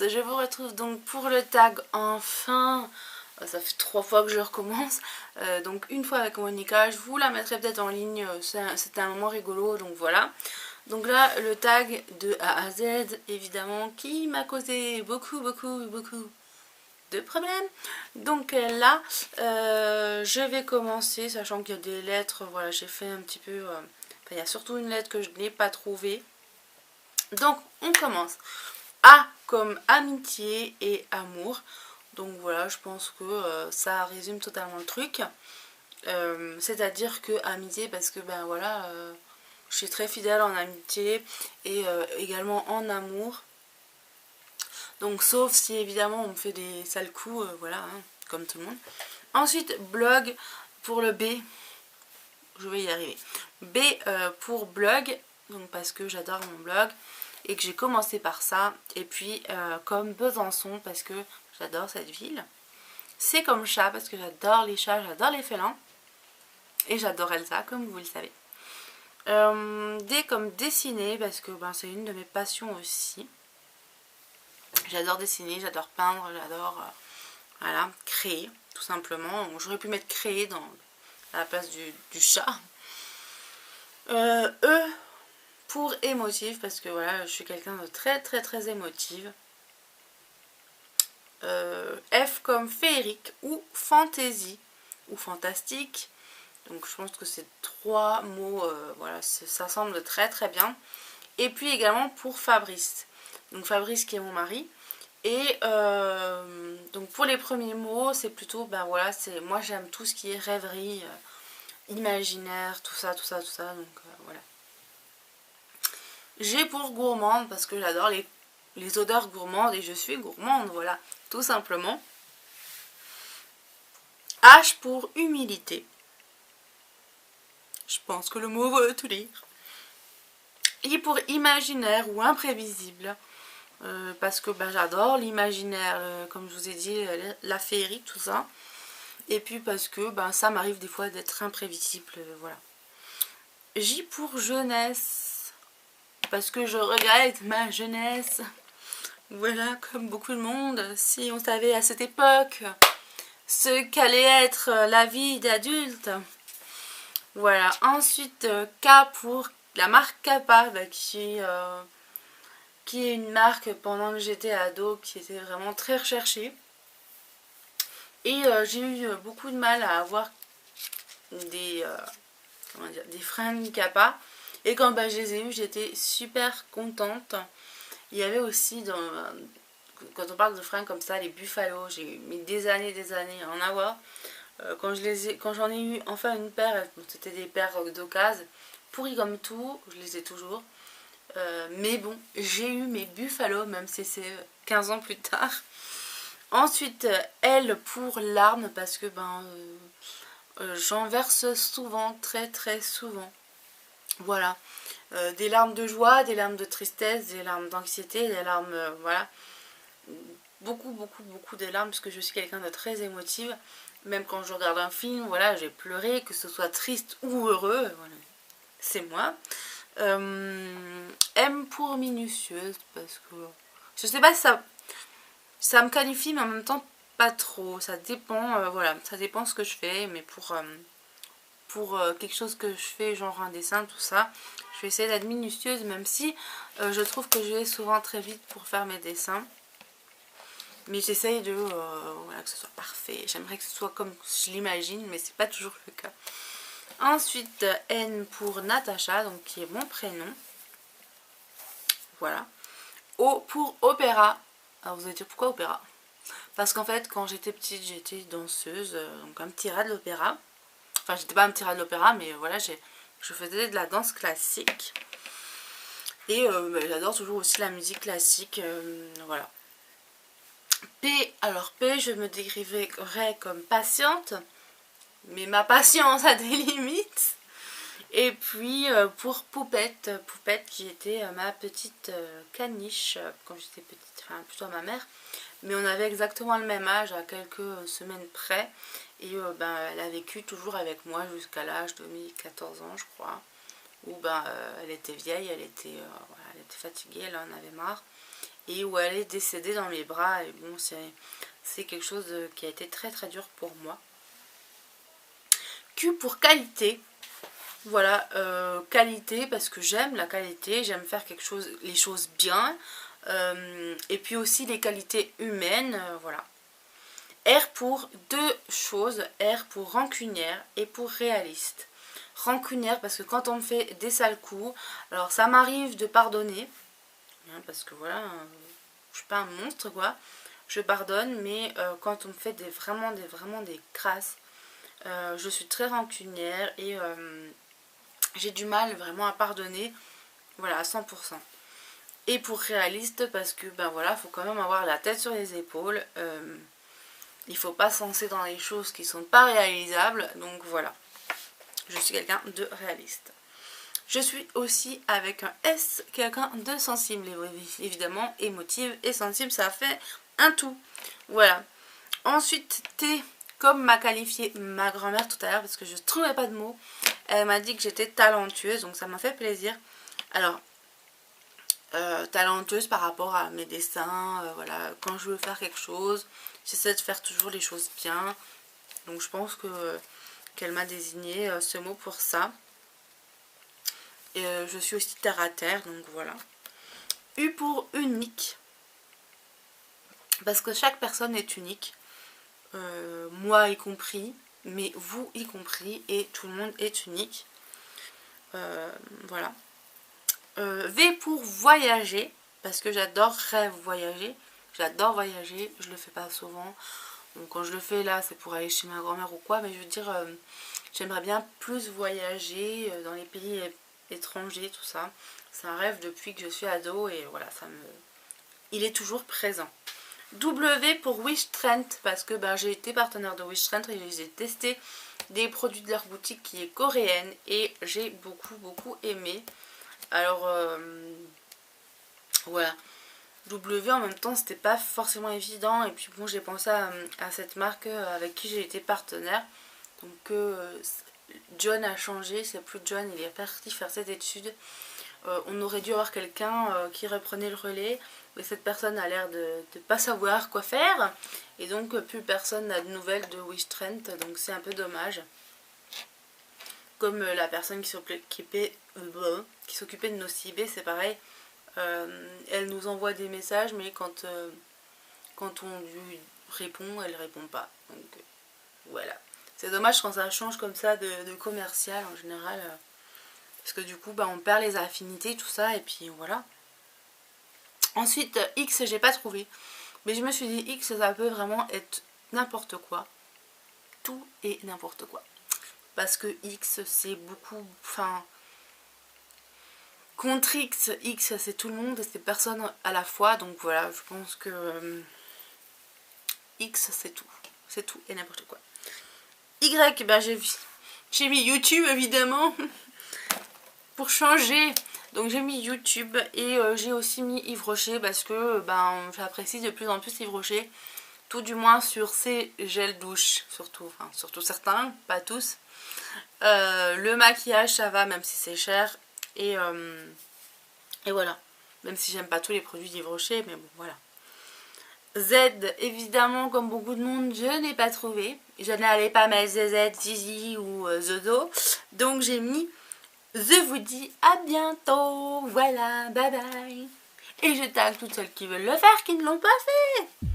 je vous retrouve donc pour le tag enfin. Ça fait 3 fois que je recommence. Donc une fois avec Monica, je vous la mettrai peut-être en ligne, c'était un moment rigolo, donc voilà. Donc là, le tag de A à Z, évidemment, qui m'a causé beaucoup de problèmes. Donc là, je vais commencer, sachant qu'il y a des lettres, voilà, j'ai fait un petit peu... il y a surtout une lettre que je n'ai pas trouvée. Donc on commence. A comme amitié et amour. Donc voilà, je pense que ça résume totalement le truc. C'est-à-dire que amitié, parce que ben voilà, je suis très fidèle en amitié et également en amour. Donc sauf si évidemment on me fait des sales coups, voilà, hein, comme tout le monde. Ensuite, blog pour le B. Je vais y arriver. B pour blog, donc parce que j'adore mon blog et que j'ai commencé par ça. Et puis comme Besançon, parce que j'adore cette ville. C'est comme chat, parce que j'adore les chats, j'adore les félins. Et j'adore Elsa, comme vous le savez. D comme dessiner, parce que ben, c'est une de mes passions aussi. J'adore dessiner, j'adore peindre, j'adore voilà, créer, tout simplement. J'aurais pu mettre créer à la place du chat. E pour émotive, parce que voilà, je suis quelqu'un de très émotive. F comme féerique ou fantaisie ou fantastique. Donc je pense que ces 3 mots, voilà, ça semble très bien. Et puis également pour Fabrice. Donc Fabrice qui est mon mari. Et donc pour les premiers mots, c'est plutôt, ben voilà, moi j'aime tout ce qui est rêverie, imaginaire, tout ça. Donc voilà. G pour gourmande, parce que j'adore les odeurs gourmandes et je suis gourmande, voilà, tout simplement. H pour humilité. Je pense que le mot veut tout dire. I pour imaginaire ou imprévisible. Parce que ben, j'adore l'imaginaire, comme je vous ai dit, la féerie, tout ça. Et puis parce que ben, ça m'arrive des fois d'être imprévisible, voilà. J pour jeunesse. Parce que je regrette ma jeunesse. Voilà, comme beaucoup de monde. Si on savait à cette époque ce qu'allait être la vie d'adulte. Voilà, ensuite K pour la marque Kappa, bah, qui est une marque pendant que j'étais ado qui était vraiment très recherchée. Et j'ai eu beaucoup de mal à avoir des fringues Kappa. Et quand bah, je les ai eues, j'étais super contente. Il y avait aussi, quand on parle de fringues comme ça, les Buffalo, j'ai mis des années à en avoir. Quand j'en ai eu enfin une paire, c'était des paires d'occasion, pourries comme tout, je les ai toujours. Mais bon, j'ai eu mes Buffalo, même si c'est 15 ans plus tard. Ensuite, L pour larmes, parce que ben, j'en verse souvent, très souvent. Voilà. Des larmes de joie, des larmes de tristesse, des larmes d'anxiété, des larmes, voilà. Beaucoup de larmes, parce que je suis quelqu'un de très émotive. Même quand je regarde un film, voilà, j'ai pleuré, que ce soit triste ou heureux, voilà, c'est moi. M pour minutieuse, parce que je sais pas si ça me qualifie, mais en même temps pas trop. Ça dépend, voilà, ça dépend ce que je fais, mais pour quelque chose que je fais, genre un dessin, tout ça, je vais essayer d'être minutieuse, même si je trouve que je vais souvent très vite pour faire mes dessins. Mais j'essaye de voilà, que ce soit parfait. J'aimerais que ce soit comme je l'imagine, mais c'est pas toujours le cas. Ensuite, N pour Natacha, donc qui est mon prénom. Voilà. O pour opéra. Alors vous allez dire pourquoi opéra? Parce qu'en fait, quand j'étais petite, j'étais danseuse, donc un petit rat de l'opéra. Enfin, j'étais pas un petit rat de l'opéra, mais voilà, je faisais de la danse classique. Et j'adore toujours aussi la musique classique, voilà. P, alors P, je me décrirais comme patiente, mais ma patience a des limites. Et puis pour Poupette, Poupette qui était ma petite caniche quand j'étais petite, enfin plutôt ma mère. Mais on avait exactement le même âge, à quelques semaines près. Et ben, elle a vécu toujours avec moi jusqu'à l'âge de mes 14 ans, je crois. Où ben, elle était vieille, elle était fatiguée, elle en avait marre. et où elle est décédée dans mes bras. Et bon, c'est quelque chose qui a été très très dur pour moi. Q pour qualité. Voilà, qualité parce que j'aime la qualité, j'aime faire les choses bien. Et puis aussi les qualités humaines, voilà. R pour deux choses, R pour rancunière et pour réaliste. Rancunière parce que quand on me fait des sales coups, alors ça m'arrive de pardonner, hein, parce que voilà, je suis pas un monstre quoi, je pardonne, mais quand on me fait vraiment des crasses, je suis très rancunière et j'ai du mal vraiment à pardonner, voilà, à 100%. Et pour réaliste parce que ben voilà, faut quand même avoir la tête sur les épaules. Il faut pas se lancer dans les choses qui sont pas réalisables. Donc voilà, je suis quelqu'un de réaliste. Je suis aussi avec un S, quelqu'un de sensible, évidemment, émotive et sensible, ça fait un tout. Voilà. Ensuite, T, comme m'a qualifié ma grand-mère tout à l'heure, parce que je ne trouvais pas de mots, elle m'a dit que j'étais talentueuse, donc ça m'a fait plaisir. Alors, talentueuse par rapport à mes dessins, voilà, quand je veux faire quelque chose, j'essaie de faire toujours les choses bien. Donc je pense qu'elle m'a désigné ce mot pour ça. Et je suis aussi terre à terre, donc voilà. U pour unique. Parce que chaque personne est unique. Moi y compris, mais vous y compris, et tout le monde est unique. Voilà. V pour voyager, parce que j'adorerais voyager. J'adore voyager, je le fais pas souvent. Donc quand je le fais là, c'est pour aller chez ma grand-mère ou quoi, mais je veux dire, j'aimerais bien plus voyager dans les pays étrangers, tout ça. C'est un rêve depuis que je suis ado et voilà, il est toujours présent. W pour Wish Trend, parce que ben, j'ai été partenaire de Wish Trend et j'ai testé des produits de leur boutique qui est coréenne et j'ai beaucoup aimé. Alors voilà, W en même temps c'était pas forcément évident, et puis bon, j'ai pensé à cette marque avec qui j'ai été partenaire. Donc John a changé, c'est plus John, il est parti faire ses études. On aurait dû avoir quelqu'un qui reprenait le relais, mais cette personne a l'air de ne pas savoir quoi faire, et donc plus personne n'a de nouvelles de Wish Trend, donc c'est un peu dommage. Comme la personne qui s'occupait de nos CB, c'est pareil, elle nous envoie des messages, mais quand on lui répond, elle répond pas. Donc voilà. C'est dommage quand ça change comme ça de commercial en général. Parce que du coup, bah, on perd les affinités, tout ça, et puis voilà. Ensuite, X, j'ai pas trouvé. Mais je me suis dit, X, ça peut vraiment être n'importe quoi. Tout et n'importe quoi. Parce que X, c'est beaucoup... Enfin... Contre X, X, c'est tout le monde et c'est personne à la fois. Donc voilà, je pense que... X, c'est tout. C'est tout et n'importe quoi. Y, ben j'ai mis YouTube, évidemment. Pour changer, donc j'ai mis YouTube et j'ai aussi mis Yves Rocher parce que ben, j'apprécie de plus en plus Yves Rocher, tout du moins sur ses gels douche, surtout certains, pas tous. Le maquillage ça va même si c'est cher et voilà, même si j'aime pas tous les produits d'Yves Rocher, mais bon voilà. Z, évidemment, comme beaucoup de monde, je n'ai pas trouvé. Je n'allais pas mettre ZZ, Zizi ou Zozo, donc j'ai mis... Je vous dis à bientôt, voilà, bye bye. Et je tag toutes celles qui veulent le faire, qui ne l'ont pas fait.